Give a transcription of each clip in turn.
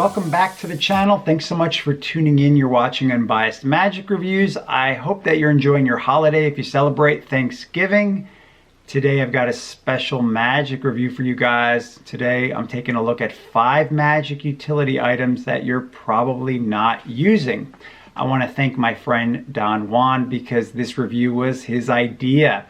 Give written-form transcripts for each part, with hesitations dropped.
welcome back to the channel. Thanks so much for tuning in. You're watching Unbiased Magic Reviews. I hope that you're enjoying your holiday if you celebrate Thanksgiving. Today I've got a special magic review for you guys. Today I'm taking a look at 5 magic utility items that you're probably not using. I want to thank my friend Don Juan because this review was his idea.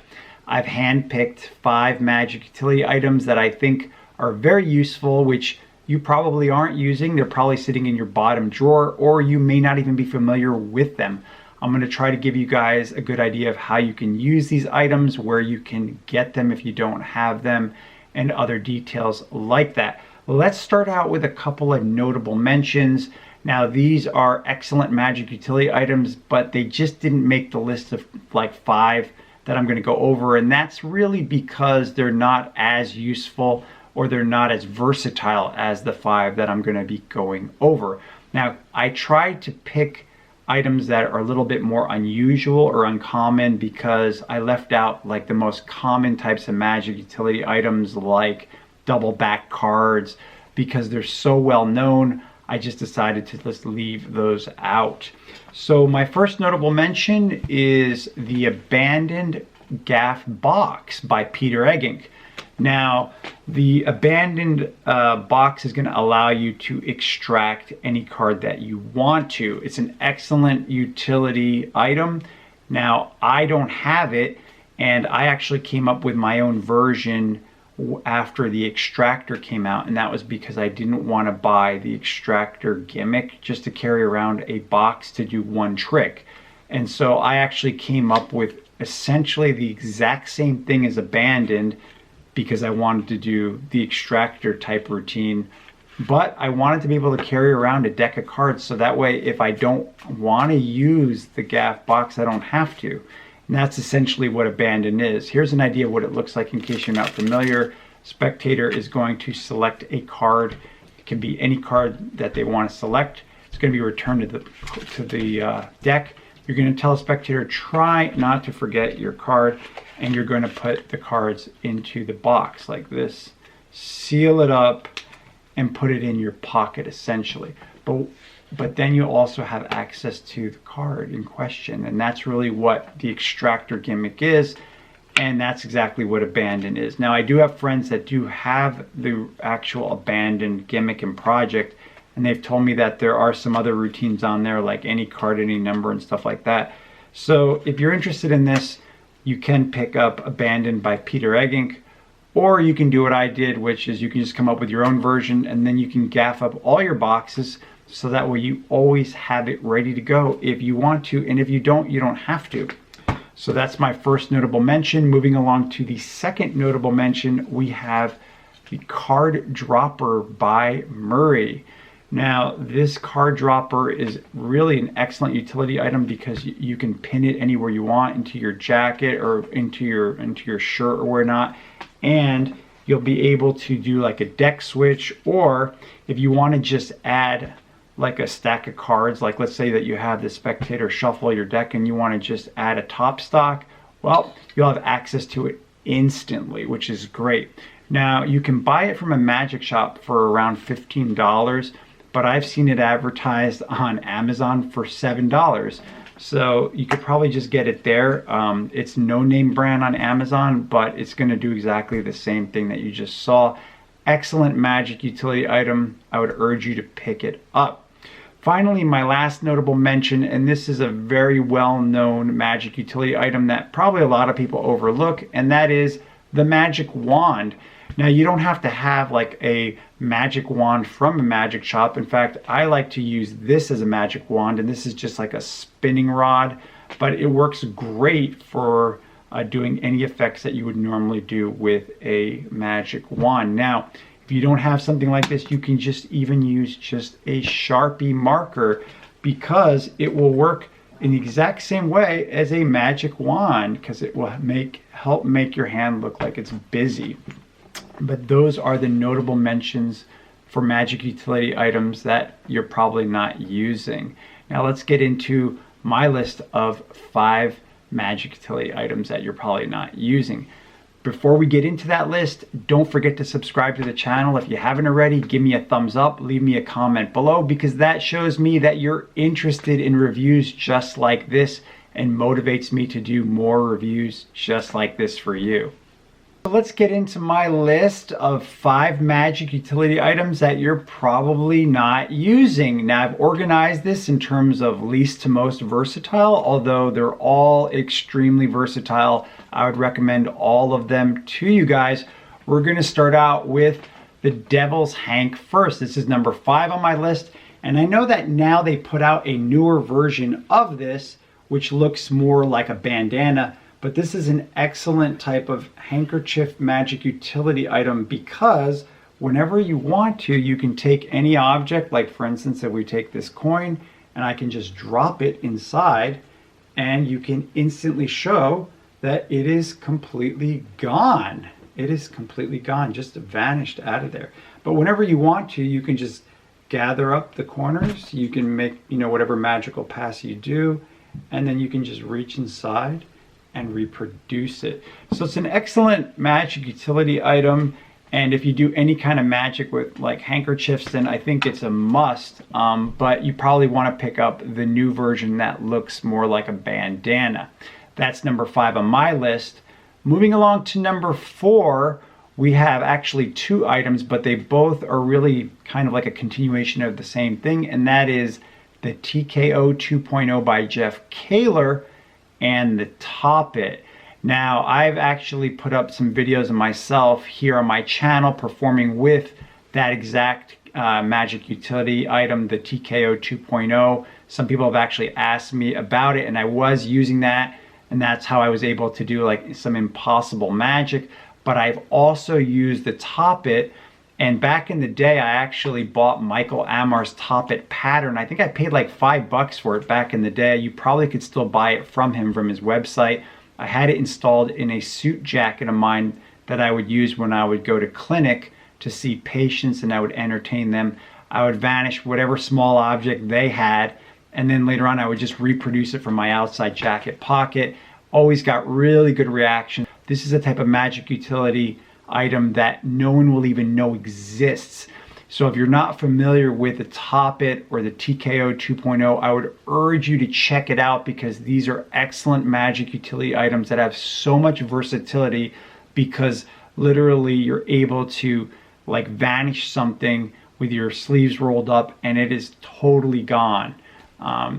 I've handpicked 5 magic utility items that I think are very useful, which you probably aren't using. They're probably sitting in your bottom drawer, or you may not even be familiar with them. I'm going to try to give you guys a good idea of how you can use these items, where you can get them if you don't have them, and other details like that. Let's start out with a couple of notable mentions. Now, these are excellent magic utility items, but they just didn't make the list of like 5 that I'm going to go over, and that's really because they're not as useful or they're not as versatile as the 5 that I'm going to be going over. Now, I tried to pick items that are a little bit more unusual or uncommon because I left out like the most common types of magic utility items like double back cards. Because they're so well known, I just decided to just leave those out. So my first notable mention is the Abandoned Gaff Box by Peter Eggink. Now, the abandoned box is going to allow you to extract any card that you want to. It's an excellent utility item. Now, I don't have it, and I actually came up with my own version after the extractor came out, and that was because I didn't want to buy the extractor gimmick just to carry around a box to do one trick. And so I actually came up with essentially the exact same thing as Abandoned, because I wanted to do the extractor type routine, but I wanted to be able to carry around a deck of cards so that way if I don't want to use the Gaff box, I don't have to. And that's essentially what Abandon is. Here's an idea of what it looks like in case you're not familiar. Spectator is going to select a card. It can be any card that they want to select. It's going to be returned to the deck. You're going to tell a spectator, try not to forget your card, and you're going to put the cards into the box like this, seal it up, and put it in your pocket essentially. But then you'll also have access to the card in question, and that's really what the extractor gimmick is, and that's exactly what Abandon is. Now, I do have friends that do have the actual Abandon gimmick and project, and they've told me that there are some other routines on there like any card, any number, and stuff like that. So if you're interested in this, you can pick up Abandoned by Peter Eggink, or you can do what I did, which is you can just come up with your own version, and then you can gaff up all your boxes so that way you always have it ready to go if you want to, and if you don't have to. So that's my first notable mention. Moving along to the second notable mention, we have the Card Dropper by Murray. Now, this card dropper is really an excellent utility item because you can pin it anywhere you want, into your jacket or into your shirt or whatnot, and you'll be able to do like a deck switch, or if you want to just add like a stack of cards, like let's say that you have the spectator shuffle your deck and you want to just add a top stock, well, you'll have access to it instantly, which is great. Now, you can buy it from a magic shop for around $15, but I've seen it advertised on Amazon for $7. So you could probably just get it there. It's no name brand on Amazon, but it's going to do exactly the same thing that you just saw. Excellent magic utility item. I would urge you to pick it up. Finally, my last notable mention, and this is a very well-known magic utility item that probably a lot of people overlook, and that is the magic wand. Now, you don't have to have like a magic wand from a magic shop. In fact, I like to use this as a magic wand, and this is just like a spinning rod, but it works great for doing any effects that you would normally do with a magic wand. Now, if you don't have something like this, you can just even use just a Sharpie marker, because it will work in the exact same way as a magic wand, because it will help make your hand look like it's busy. But those are the notable mentions for magic utility items that you're probably not using. Now let's get into my list of 5 magic utility items that you're probably not using. Before we get into that list, don't forget to subscribe to the channel. If you haven't already, give me a thumbs up, leave me a comment below, because that shows me that you're interested in reviews just like this and motivates me to do more reviews just like this for you. So let's get into my list of 5 magic utility items that you're probably not using. Now, I've organized this in terms of least to most versatile, although they're all extremely versatile. I would recommend all of them to you guys. We're going to start out with the Devil's Hank first. This is number 5 on my list, and I know that now they put out a newer version of this, which looks more like a bandana, but this is an excellent type of handkerchief magic utility item because whenever you want to, you can take any object, like for instance, if we take this coin and I can just drop it inside and you can instantly show that it is completely gone. It is completely gone, just vanished out of there. But whenever you want to, you can just gather up the corners. You can make, whatever magical pass you do, and then you can just reach inside and reproduce it. So it's an excellent magic utility item, and if you do any kind of magic with like handkerchiefs, then I think it's a must, but you probably want to pick up the new version that looks more like a bandana. That's number 5 on my list. Moving along to number 4, we have actually 2 items, but they both are really kind of like a continuation of the same thing, and that is the TKO 2.0 by Jeff Kaler and the Top It. Now, I've actually put up some videos of myself here on my channel performing with that exact magic utility item, the TKO 2.0. Some people have actually asked me about it, and I was using that, and that's how I was able to do like some impossible magic. But I've also used the Top It, and back in the day, I actually bought Michael Amar's Top It pattern. I think I paid like $5 for it back in the day. You probably could still buy it from him from his website. I had it installed in a suit jacket of mine that I would use when I would go to clinic to see patients and I would entertain them. I would vanish whatever small object they had, and then later on I would just reproduce it from my outside jacket pocket. Always got really good reaction. This is a type of magic utility item that no one will even know exists. So if you're not familiar with the Top It or the TKO 2.0, I would urge you to check it out because these are excellent magic utility items that have so much versatility, because literally you're able to like vanish something with your sleeves rolled up and it is totally gone.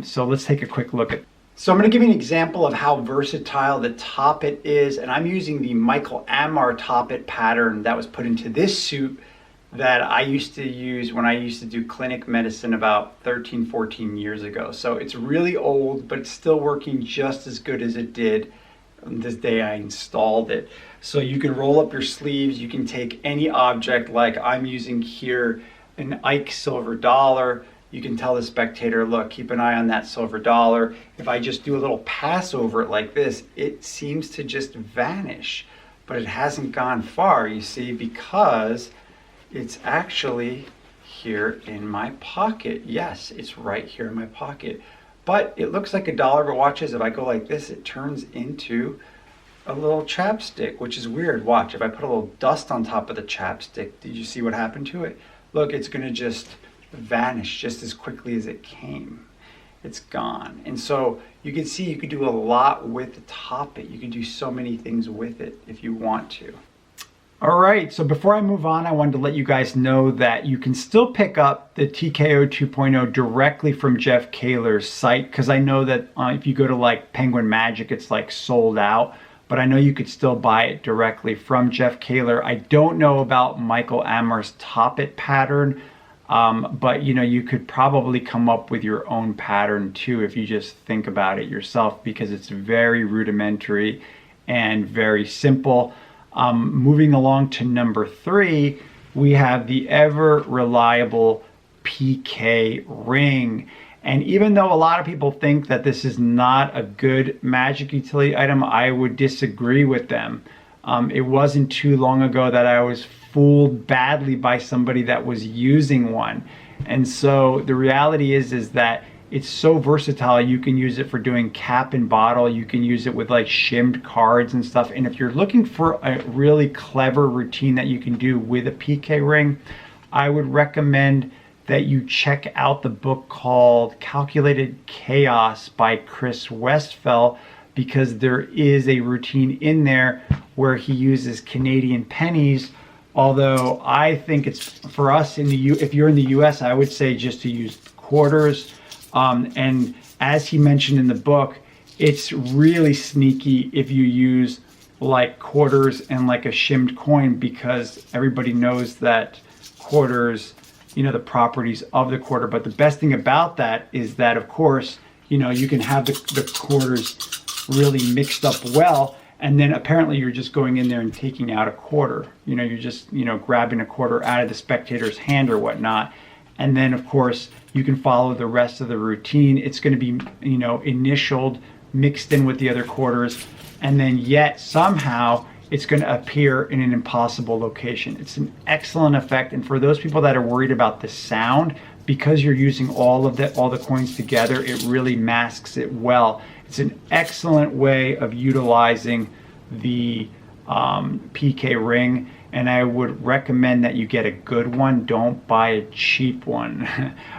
So let's take a quick look at. So I'm going to give you an example of how versatile the Top It is, and I'm using the Michael Amar Top It pattern that was put into this suit that I used to use when I used to do clinic medicine about 13, 14 years ago. So it's really old, but it's still working just as good as it did on this day I installed it. So you can roll up your sleeves, you can take any object like I'm using here, an Ike silver dollar. You can tell the spectator, look, keep an eye on that silver dollar. If I just do a little pass over it like this, it seems to just vanish, but it hasn't gone far, you see, because it's actually here in my pocket. Yes, it's right here in my pocket, but it looks like a dollar, but watch this. If I go like this, it turns into a little chapstick, which is weird. Watch, if I put a little dust on top of the chapstick, did you see what happened to it? Look, it's gonna just vanish just as quickly as it came. It's gone. And so you can see you could do a lot with the Top It. You can do so many things with it if you want to. All right, so before I move on, I wanted to let you guys know that you can still pick up the TKO 2.0 directly from Jeff Kaler's site, because I know that if you go to like Penguin Magic, it's like sold out, but I know you could still buy it directly from Jeff Kaler. I don't know about Michael Amar's Top It pattern, but you could probably come up with your own pattern too if you just think about it yourself, because it's very rudimentary and very simple. Moving along to number 3, we have the ever reliable PK ring. And even though a lot of people think that this is not a good magic utility item, I would disagree with them. It wasn't too long ago that I was fooled badly by somebody that was using one. And so the reality is that It's so versatile. You can use it for doing cap and bottle. You can use it with like shimmed cards and stuff. And if you're looking for a really clever routine that you can do with a PK ring, I would recommend that you check out the book called Calculated Chaos by Chris Westphal, because there is a routine in there where he uses Canadian pennies. Although I think it's for us in the if you're in the US, I would say just to use quarters. And as he mentioned in the book, it's really sneaky if you use like quarters and like a shimmed coin, because everybody knows that quarters, you know, the properties of the quarter. But the best thing about that is that, of course, you know, you can have the quarters really mixed up well, and then apparently you're just going in there and taking out a quarter. You know, you're just, you know, grabbing a quarter out of the spectator's hand or whatnot. And then, of course, you can follow the rest of the routine. It's going to be, you know, initialed, mixed in with the other quarters, and then yet somehow it's going to appear in an impossible location. It's an excellent effect. And for those people that are worried about the sound, because you're using all the coins together, it really masks it well. It's an excellent way of utilizing the PK ring, and I would recommend that you get a good one. Don't buy a cheap one.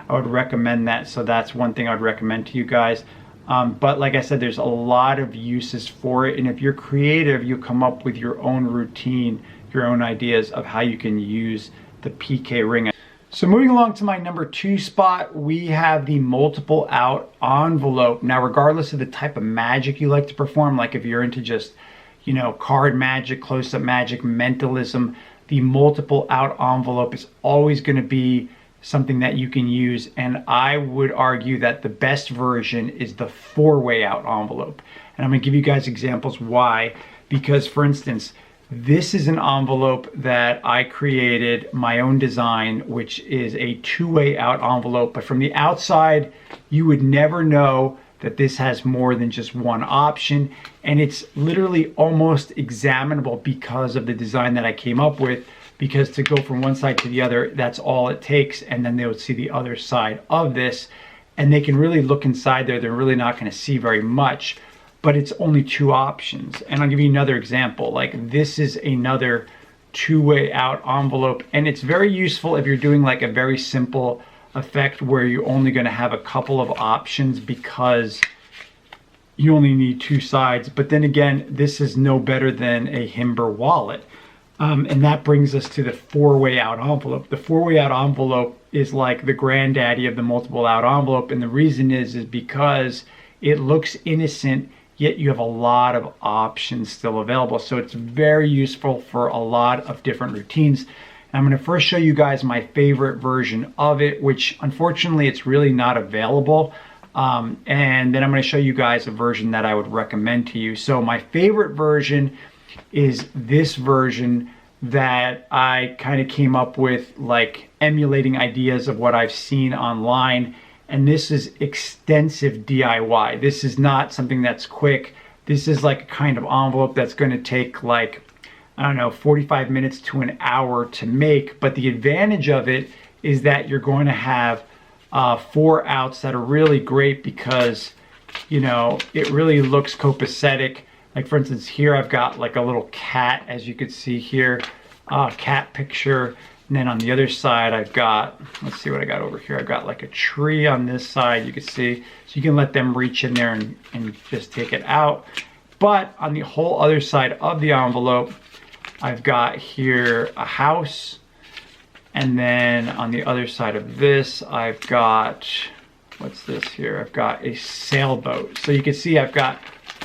I would recommend that. So that's one thing I'd recommend to you guys. But like I said, there's a lot of uses for it, and if you're creative, you come up with your own routine, your own ideas of how you can use the PK ring. So moving along to my number 2 spot, we have the multiple out envelope. Now, regardless of the type of magic you like to perform, like if you're into just, you know, card magic, close-up magic, mentalism, the multiple out envelope is always going to be something that you can use. And I would argue that the best version is the 4-way out envelope. And I'm going to give you guys examples why. Because, for instance, this is an envelope that I created, my own design, which is a 2-way out envelope. But from the outside, you would never know that this has more than just one option. And it's literally almost examinable because of the design that I came up with. Because to go from one side to the other, that's all it takes. And then they would see the other side of this. And they can really look inside there. They're really not going to see very much. But it's only 2 options. And I'll give you another example. Like this is another 2-way out envelope. And it's very useful if you're doing like a very simple effect where you're only going to have a couple of options because you only need 2 sides. But then again, this is no better than a Himber wallet. And that brings us to the 4-way out envelope. The 4-way out envelope is like the granddaddy of the multiple out envelope. And the reason is because it looks innocent, yet you have a lot of options still available. So it's very useful for a lot of different routines. And I'm going to first show you guys my favorite version of it, which unfortunately it's really not available. And then I'm going to show you guys a version that I would recommend to you. So my favorite version is this version that I kind of came up with, like emulating ideas of what I've seen online. And this is extensive DIY. This is not something that's quick. This is like a kind of envelope that's going to take like, I don't know, 45 minutes to an hour to make. But the advantage of it is that you're going to have 4 outs that are really great because, you know, it really looks copacetic. Like for instance, here I've got like a little cat, as you could see here, cat picture. And then on the other side, I've got, let's see what I got over here. I've got like a tree on this side, you can see. So you can let them reach in there and just take it out. But on the whole other side of the envelope, I've got here a house. And then on the other side of this, I've got, what's this here? I've got a sailboat. So you can see I've got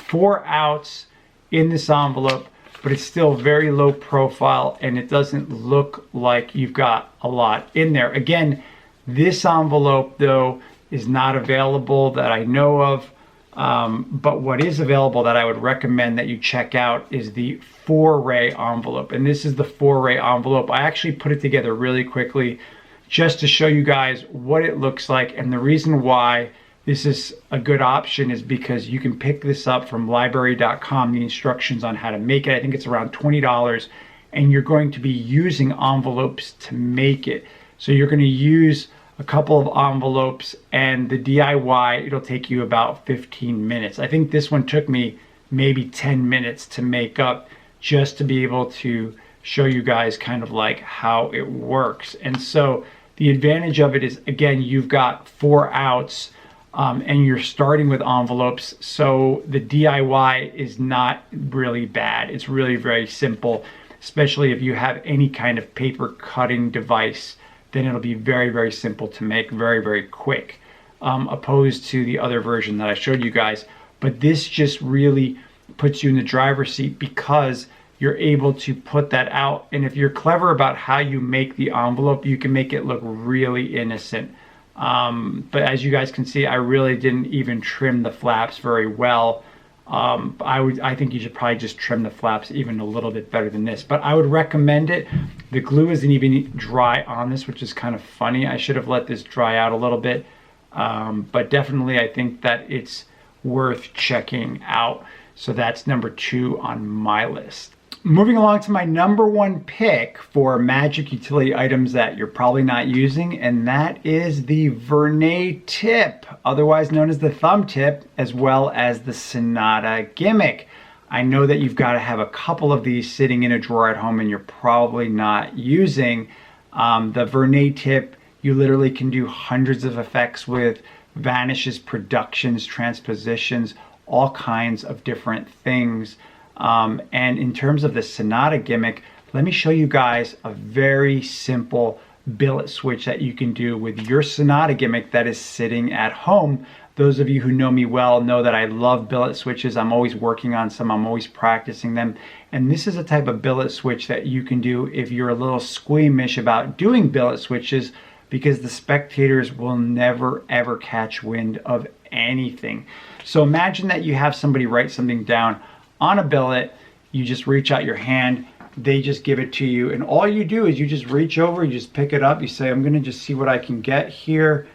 4 outs in this envelope, but it's still very low profile and it doesn't look like you've got a lot in there. Again, this envelope though is not available that I know of, but what is available that I would recommend that you check out is the Fouray envelope. And this is the Fouray envelope. I actually put it together really quickly just to show you guys what it looks like. And the reason why this is a good option is because you can pick this up from library.com, the instructions on how to make it. I think it's around $20, and you're going to be using envelopes to make it. So you're going to use a couple of envelopes, and the DIY, it'll take you about 15 minutes. I think this one took me maybe 10 minutes to make up, just to be able to show you guys kind of like how it works. And so the advantage of it is, again, you've got 4 outs, and you're starting with envelopes, so the DIY is not really bad. It's really very simple, especially if you have any kind of paper cutting device. Then it'll be very, very simple to make, very, very quick, opposed to the other version that I showed you guys. But this just really puts you in the driver's seat because you're able to put that out. And if you're clever about how you make the envelope, you can make it look really innocent. But as you guys can see, I really didn't even trim the flaps very well. I think you should probably just trim the flaps even a little bit better than this, but I would recommend it. The glue isn't even dry on this, which is kind of funny. I should have let this dry out a little bit, but definitely I think that it's worth checking out. So that's number 2 on my list. Moving along to my number 1 pick for magic utility items that you're probably not using, and that is the Fouray tip, otherwise known as the thumb tip, as well as the Sonata gimmick. I know that you've got to have a couple of these sitting in a drawer at home and you're probably not using. The Fouray tip, you literally can do hundreds of effects with, vanishes, productions, transpositions, all kinds of different things. And in terms of the Sonata gimmick, let me show you guys a very simple billet switch that you can do with your Sonata gimmick that is sitting at home. Those of you who know me well know that I love billet switches. I'm always working on some, I'm always practicing them. And this is a type of billet switch that you can do if you're a little squeamish about doing billet switches, because the spectators will never ever catch wind of anything. So imagine that you have somebody write something down on a billet, you just reach out your hand, they just give it to you, and all you do is you just reach over, you just pick it up, you say, I'm gonna just see what I can get here.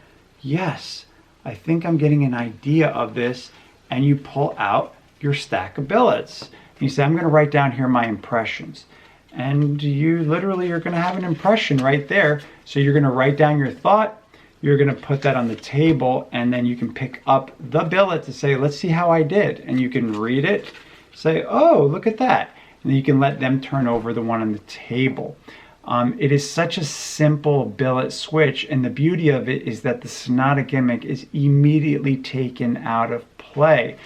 Yes, I think I'm getting an idea of this, and you pull out your stack of billets. And you say, I'm gonna write down here my impressions. And you literally are gonna have an impression right there. So you're gonna write down your thought, you're gonna put that on the table, and then you can pick up the billet to say, let's see how I did. And you can read it, say, oh, look at that. And then you can let them turn over the one on the table. It is such a simple billet switch, and the beauty of it is that the Sonata gimmick is immediately taken out of play.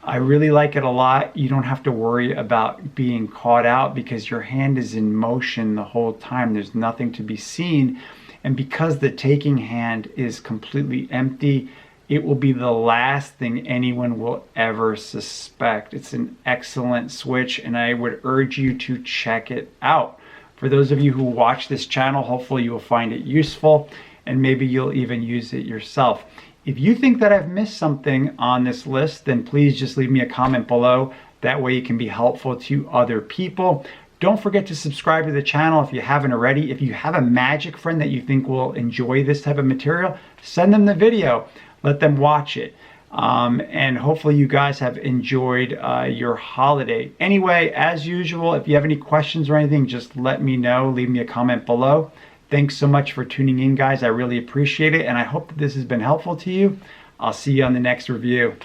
I really like it a lot. You don't have to worry about being caught out because your hand is in motion the whole time. There's nothing to be seen. And because the taking hand is completely empty, it will be the last thing anyone will ever suspect. It's an excellent switch, and I would urge you to check it out. For those of you who watch this channel, hopefully you will find it useful, and maybe you'll even use it yourself. If you think that I've missed something on this list, then please just leave me a comment below. That way it can be helpful to other people. Don't forget to subscribe to the channel if you haven't already. If you have a magic friend that you think will enjoy this type of material, send them the video. Let them watch it. And hopefully you guys have enjoyed your holiday. Anyway, as usual, if you have any questions or anything, just let me know. Leave me a comment below. Thanks so much for tuning in, guys. I really appreciate it, and I hope that this has been helpful to you. I'll see you on the next review.